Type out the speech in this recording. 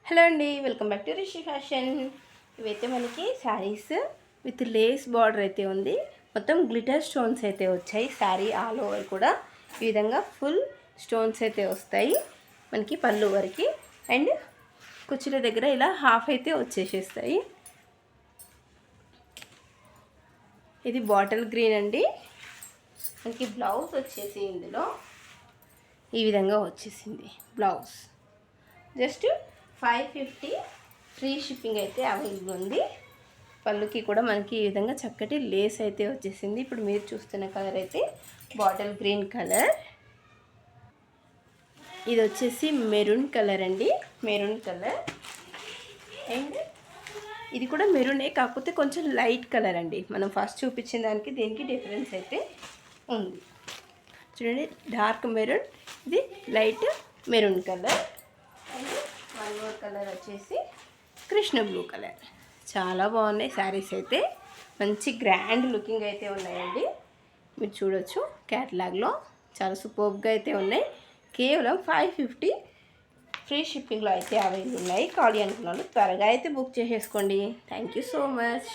Hello అండి, welcome back to Rishi fashion. ఇవైతే మనకి శారీస్ విత్ లేస్ బార్డర్ అయితే ఉంది. మొత్తం గ్లిటర్ స్టోన్స్ అయితే వచ్చాయి. శారీ ఆల్ ఓవర్ కూడా ఈ విధంగా ఫుల్ స్టోన్స్ అయితే వస్తాయి మనకి పళ్ళు వరకు. అండ్ కుచ్చుల దగ్గర ఇలా హాఫ్ అయితే వచ్చేసేస్తాయి. ఇది బాటిల్ గ్రీన్ అండి. మనకి బ్లౌజ్ వచ్చేసి ఇందులో ఈ విధంగా వచ్చేసింది. బ్లౌజ్ జస్ట్ 550 ఫ్రీ షిప్పింగ్ అయితే అవైలబుల్ ఉంది. పళ్ళుకి కూడా మనకి ఈ విధంగా చక్కటి లేస్ అయితే వచ్చేసింది. ఇప్పుడు మీరు చూస్తున్న కలర్ అయితే బాటిల్ గ్రీన్ కలర్. ఇది వచ్చేసి మెరూన్ కలర్ అండి, మెరూన్ కలర్. అండ్ ఇది కూడా మెరూనే, కాకపోతే కొంచెం లైట్ కలర్ అండి. మనం ఫస్ట్ చూపించిన దానికి దీనికి డిఫరెన్స్ అయితే ఉంది. చూడండి, డార్క్ మెరూన్, ఇది light maroon colour. And one more colour వచ్చేసి కృష్ణ బ్లూ కలర్. చాలా బాగున్నాయి శారీస్ అయితే, మంచి గ్రాండ్ లుకింగ్ అయితే ఉన్నాయండి. మీరు చూడొచ్చు క్యాటలాగ్లో చాలా సూపర్గా అయితే ఉన్నాయి. కేవలం 550 ఫ్రీ షిప్పింగ్లో అయితే అవైలబుల్ ఉన్నాయి. కావాలి అనుకున్న వాళ్ళు త్వరగా అయితే బుక్ చేసేసుకోండి. Thank you so much.